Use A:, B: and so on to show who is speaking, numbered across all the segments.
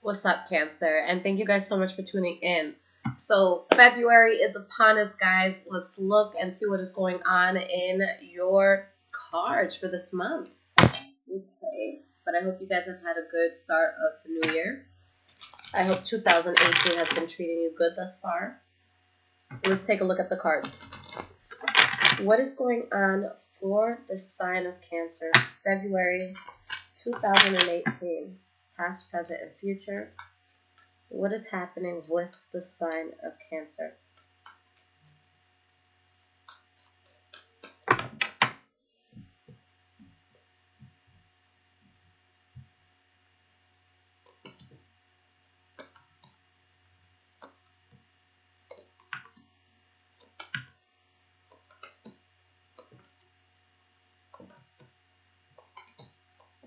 A: What's up, Cancer? And thank you guys so much for tuning in. So February is upon us, guys. Let's look and see what is going on in your cards for this month. Okay, but I hope you guys have had a good start of the new year. I hope 2018 has been treating you good thus far. Let's take a look at the cards. What is going on for the sign of Cancer, February 2018? Past, present, and future. What is happening with the sign of Cancer?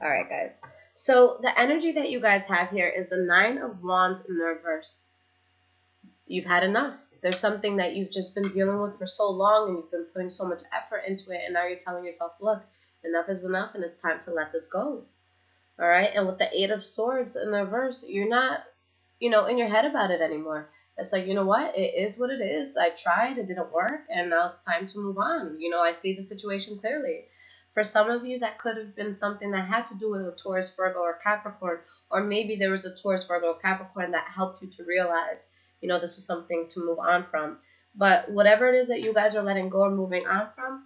A: All right, guys. So the energy that you guys have here is the Nine of Wands in the reverse. You've had enough. There's something that you've just been dealing with for so long, and you've been putting so much effort into it, and now you're telling yourself, look, enough is enough, and it's time to let this go. All right? And with the Eight of Swords in the reverse, you're not, in your head about it anymore. It's like, you know what? It is what it is. I tried. It didn't work, and now it's time to move on. I see the situation clearly. For some of you, that could have been something that had to do with a Taurus, Virgo, or Capricorn, or maybe there was a Taurus, Virgo, or Capricorn that helped you to realize, this was something to move on from. But whatever it is that you guys are letting go or moving on from,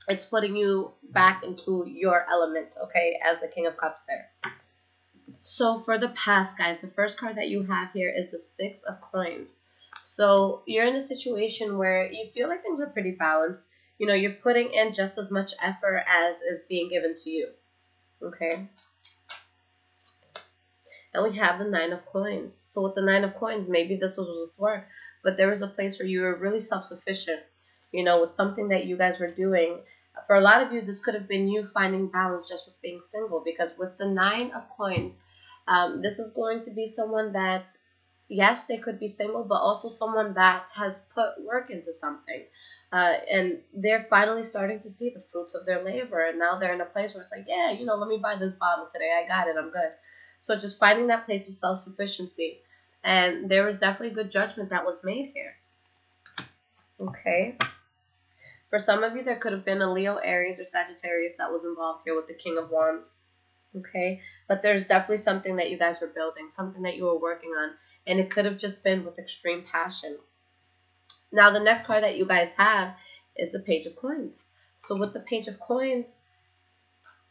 A: it's putting you back into your element, okay, as the King of Cups there. So for the past, guys, the first card that you have here is the Six of Coins. So you're in a situation where you feel like things are pretty balanced. You're putting in just as much effort as is being given to you, okay? And we have the Nine of Coins. So with the Nine of Coins, maybe this was with work, but there was a place where you were really self-sufficient, with something that you guys were doing. For a lot of you, this could have been you finding balance just with being single, because with the Nine of Coins, this is going to be someone that, yes, they could be single, but also someone that has put work into something. And they're finally starting to see the fruits of their labor. And now they're in a place where it's like, yeah, let me buy this bottle today. I got it. I'm good. So just finding that place of self-sufficiency. And there was definitely good judgment that was made here. Okay. For some of you, there could have been a Leo, Aries, or Sagittarius that was involved here with the King of Wands. Okay. But there's definitely something that you guys were building, something that you were working on. And it could have just been with extreme passion. Now, the next card that you guys have is the Page of Coins. So with the Page of Coins,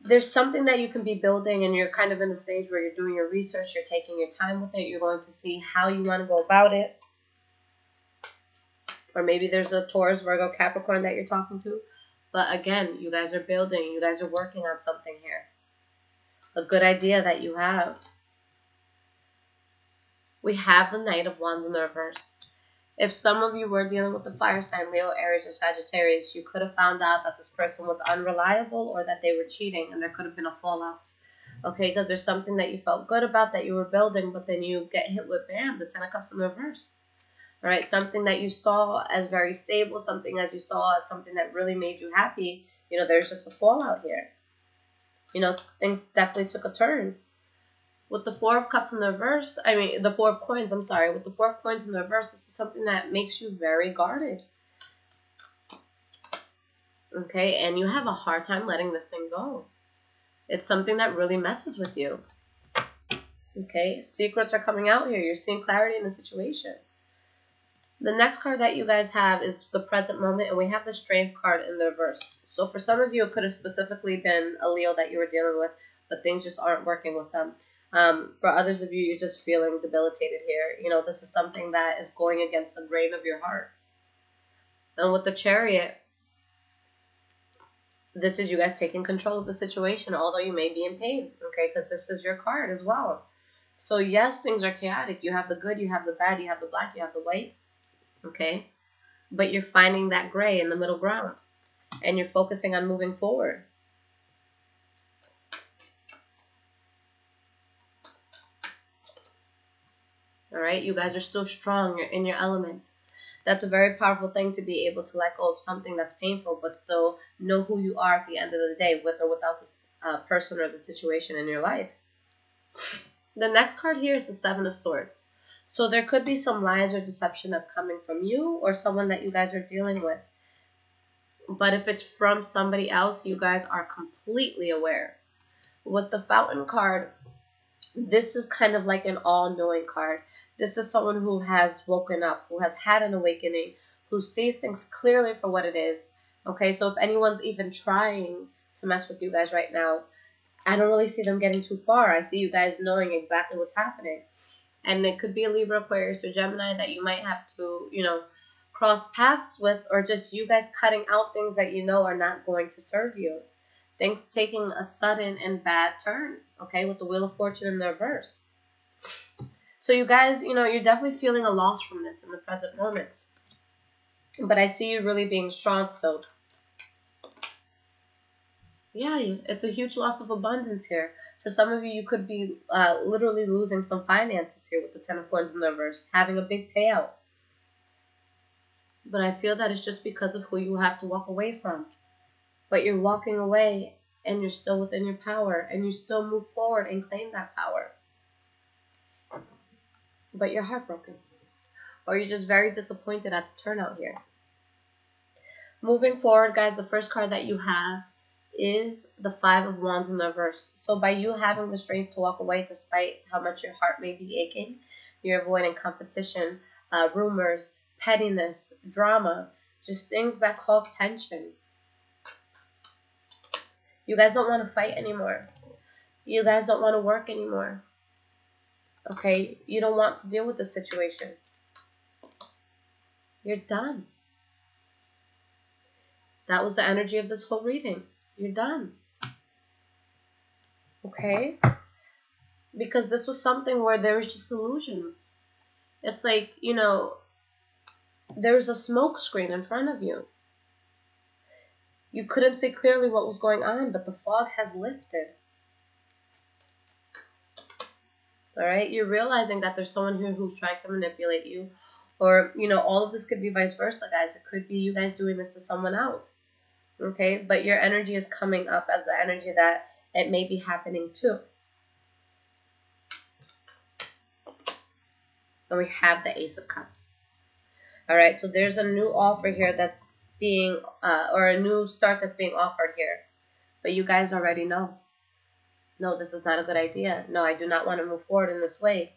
A: there's something that you can be building, and you're kind of in the stage where you're doing your research, you're taking your time with it, you're going to see how you want to go about it. Or maybe there's a Taurus, Virgo, Capricorn that you're talking to. But again, you guys are building, you guys are working on something here. A good idea that you have. We have the Knight of Wands in the reverse. If some of you were dealing with the fire sign, Leo, Aries, or Sagittarius, you could have found out that this person was unreliable or that they were cheating, and there could have been a fallout. Okay, because there's something that you felt good about that you were building, but then you get hit with, bam, the Ten of Cups in reverse. All right, something that you saw as very stable, something as you saw as something that really made you happy, there's just a fallout here. Things definitely took a turn. With the Four of Cups in the reverse, the Four of Coins, I'm sorry. With the Four of Coins in the reverse, this is something that makes you very guarded. Okay, and you have a hard time letting this thing go. It's something that really messes with you. Okay, secrets are coming out here. You're seeing clarity in the situation. The next card that you guys have is the present moment, and we have the Strength card in the reverse. So for some of you, it could have specifically been a Leo that you were dealing with, but things just aren't working with them. For others of you, you're just feeling debilitated here. This is something that is going against the grain of your heart. And with the Chariot, this is you guys taking control of the situation, although you may be in pain, okay, because this is your card as well. So yes, things are chaotic. You have the good, you have the bad, you have the black, you have the white, okay, but you're finding that gray in the middle ground, and you're focusing on moving forward. All right, you guys are still strong. You're in your element. That's a very powerful thing, to be able to let go of something that's painful, but still know who you are at the end of the day, with or without this person or the situation in your life. The next card here is the Seven of Swords. So there could be some lies or deception that's coming from you or someone that you guys are dealing with. But if it's from somebody else, you guys are completely aware. With the Fountain card, this is kind of like an all-knowing card. This is someone who has woken up, who has had an awakening, who sees things clearly for what it is. Okay, so if anyone's even trying to mess with you guys right now, I don't really see them getting too far. I see you guys knowing exactly what's happening. And it could be a Libra, Aquarius, or Gemini that you might have to, cross paths with, or just you guys cutting out things that you know are not going to serve you. Things taking a sudden and bad turn, okay, with the Wheel of Fortune in the reverse. So you guys, you're definitely feeling a loss from this in the present moment. But I see you really being strong still. Yeah, it's a huge loss of abundance here. For some of you, you could be literally losing some finances here with the Ten of Coins in the reverse, having a big payout. But I feel that it's just because of who you have to walk away from. But you're walking away and you're still within your power and you still move forward and claim that power. But you're heartbroken. Or you're just very disappointed at the turnout here. Moving forward, guys, the first card that you have is the Five of Wands in the reverse. So by you having the strength to walk away despite how much your heart may be aching, you're avoiding competition, rumors, pettiness, drama, just things that cause tension. You guys don't want to fight anymore. You guys don't want to work anymore. Okay? You don't want to deal with the situation. You're done. That was the energy of this whole reading. You're done. Okay? Because this was something where there was just illusions. It's like, there was a smoke screen in front of you. You couldn't see clearly what was going on, but the fog has lifted. Alright? You're realizing that there's someone here who's trying to manipulate you. Or, all of this could be vice versa, guys. It could be you guys doing this to someone else. Okay? But your energy is coming up as the energy that it may be happening to. And we have the Ace of Cups. Alright, so there's a new offer here that's being, or a new start that's being offered here. But you guys already know. No, this is not a good idea. No, I do not want to move forward in this way.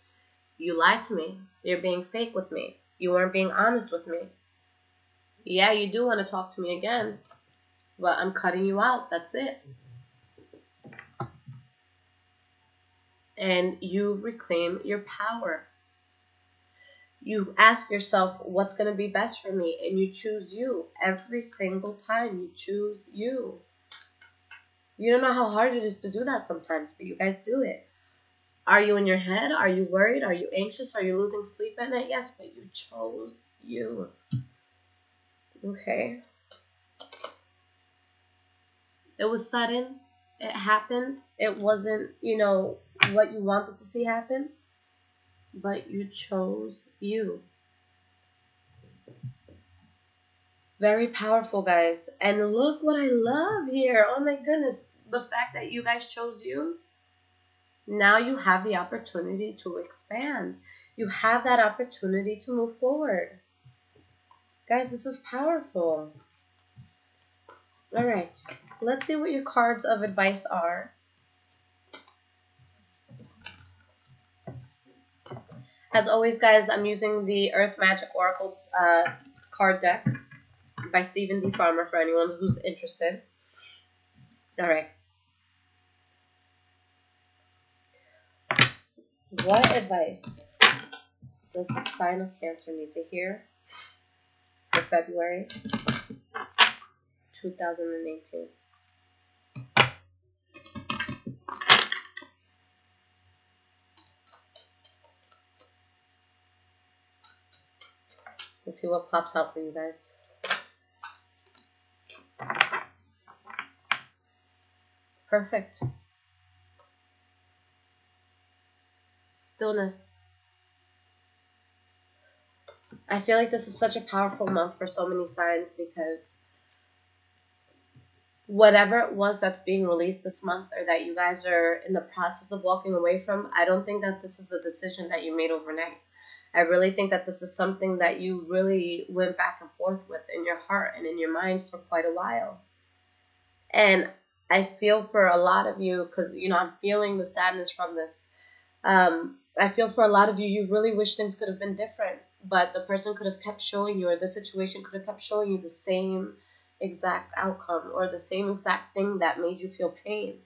A: You lied to me. You're being fake with me. You weren't being honest with me. Yeah, you do want to talk to me again. But I'm cutting you out. That's it. And you reclaim your power. You ask yourself, what's going to be best for me? And you choose you. Every single time you choose you. You don't know how hard it is to do that sometimes, but you guys do it. Are you in your head? Are you worried? Are you anxious? Are you losing sleep at night? Yes, but you chose you. Okay. It was sudden. It happened. It wasn't, what you wanted to see happen. But you chose you. Very powerful, guys. And look what I love here. Oh my goodness. The fact that you guys chose you. Now you have the opportunity to expand. You have that opportunity to move forward. Guys, this is powerful. Alright. Let's see what your cards of advice are. As always, guys, I'm using the Earth Magic Oracle card deck by Stephen D. Farmer for anyone who's interested. Alright. What advice does the sign of Cancer need to hear for February 2018? Let's see what pops out for you guys. Perfect. Stillness. I feel like this is such a powerful month for so many signs because whatever it was that's being released this month or that you guys are in the process of walking away from, I don't think that this is a decision that you made overnight. I really think that this is something that you really went back and forth with in your heart and in your mind for quite a while. And I feel for a lot of you, because, I'm feeling the sadness from this. I feel for a lot of you, you really wish things could have been different, but the person could have kept showing you, or the situation could have kept showing you the same exact outcome or the same exact thing that made you feel pain.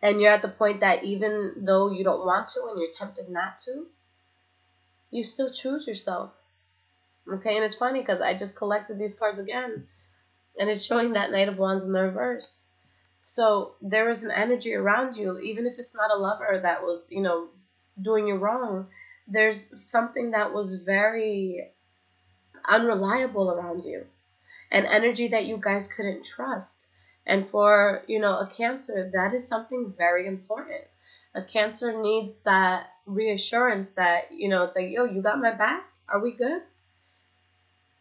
A: And you're at the point that even though you don't want to and you're tempted not to, you still choose yourself. Okay, and it's funny because I just collected these cards again, and it's showing that Knight of Wands in the reverse. So there is an energy around you, even if it's not a lover that was, doing you wrong. There's something that was very unreliable around you, an energy that you guys couldn't trust. And for, a Cancer, that is something very important. A Cancer needs that reassurance that, it's like, yo, you got my back? Are we good?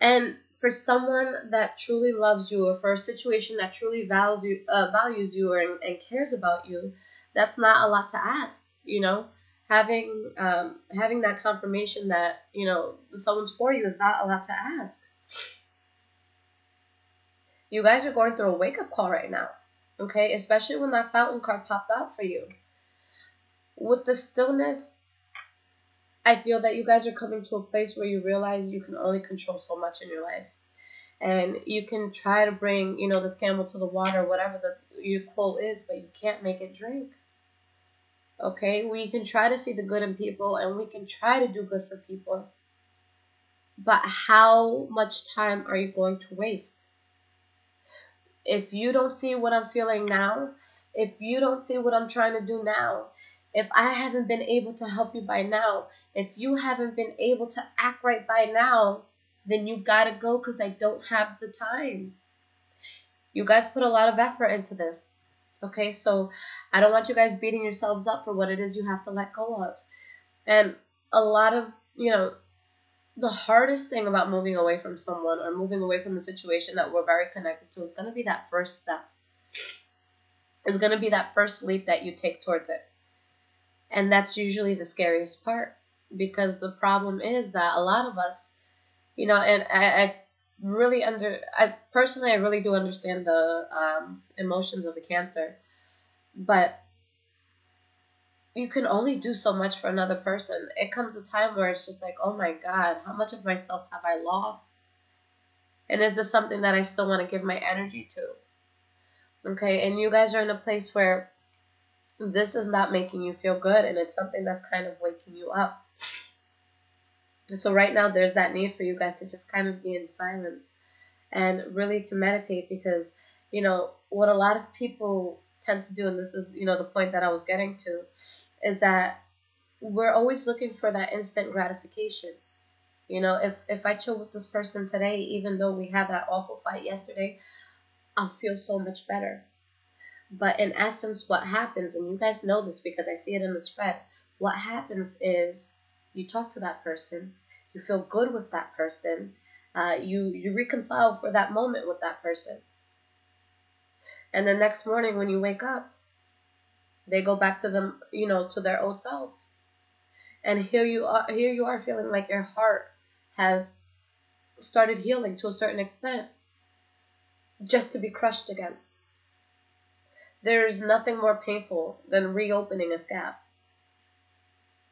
A: And for someone that truly loves you, or for a situation that truly values you and cares about you, that's not a lot to ask, Having that confirmation that, someone's for you is not a lot to ask. You guys are going through a wake-up call right now, okay? Especially when that Fountain card popped out for you. With the stillness, I feel that you guys are coming to a place where you realize you can only control so much in your life. And you can try to bring, this camel to the water, whatever your quote is, but you can't make it drink. Okay? We can try to see the good in people, and we can try to do good for people. But how much time are you going to waste? If you don't see what I'm feeling now, if you don't see what I'm trying to do now, if I haven't been able to help you by now, if you haven't been able to act right by now, then you gotta go because I don't have the time. You guys put a lot of effort into this. Okay, so I don't want you guys beating yourselves up for what it is you have to let go of. And a lot of, the hardest thing about moving away from someone or moving away from a situation that we're very connected to is going to be that first step. It's going to be that first leap that you take towards it. And that's usually the scariest part, because the problem is that a lot of us, and I really personally do understand the emotions of a Cancer, but you can only do so much for another person. It comes a time where it's just like, oh my God, how much of myself have I lost? And is this something that I still want to give my energy to? Okay, and you guys are in a place where this is not making you feel good, and it's something that's kind of waking you up. So right now there's that need for you guys to just kind of be in silence and really to meditate, because, what a lot of people tend to do, and this is, the point that I was getting to, is that we're always looking for that instant gratification. If I chill with this person today, even though we had that awful fight yesterday, I'll feel so much better. But in essence, what happens, and you guys know this because I see it in the spread, what happens is you talk to that person, you feel good with that person, you reconcile for that moment with that person. And the next morning when you wake up, they go back to them, to their old selves. And here you are feeling like your heart has started healing to a certain extent, just to be crushed again. There's nothing more painful than reopening a scab.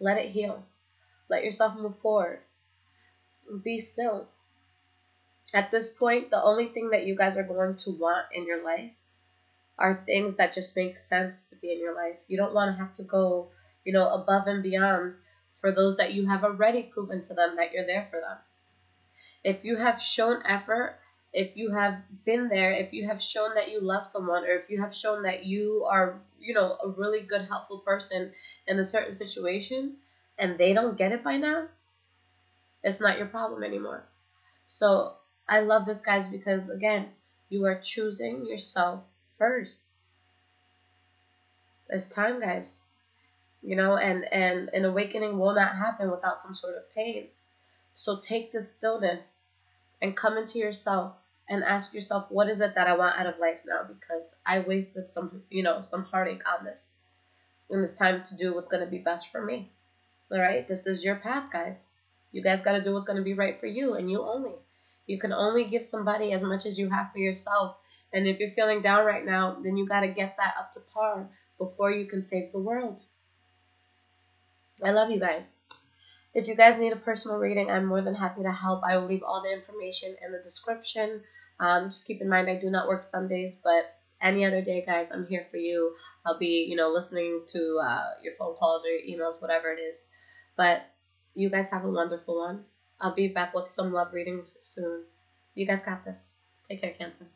A: Let it heal. Let yourself move forward. Be still. At this point, the only thing that you guys are going to want in your life are things that just make sense to be in your life. You don't want to have to go, above and beyond for those that you have already proven to them that you're there for them. If you have shown effort, if you have been there, if you have shown that you love someone, or if you have shown that you are, a really good, helpful person in a certain situation, and they don't get it by now, it's not your problem anymore. So I love this, guys, because, again, you are choosing yourself first. It's time, guys. And an awakening will not happen without some sort of pain. So take the stillness and come into yourself and ask yourself, what is it that I want out of life now? Because I wasted some, some heartache on this. And it's time to do what's going to be best for me. All right? This is your path, guys. You guys got to do what's going to be right for you, and you only. You can only give somebody as much as you have for yourself. And if you're feeling down right now, then you got to get that up to par before you can save the world. I love you guys. If you guys need a personal reading, I'm more than happy to help. I will leave all the information in the description. Just keep in mind, I do not work Sundays, but any other day, guys, I'm here for you. I'll be, listening to your phone calls or your emails, whatever it is. But you guys have a wonderful one. I'll be back with some love readings soon. You guys got this. Take care, Cancer.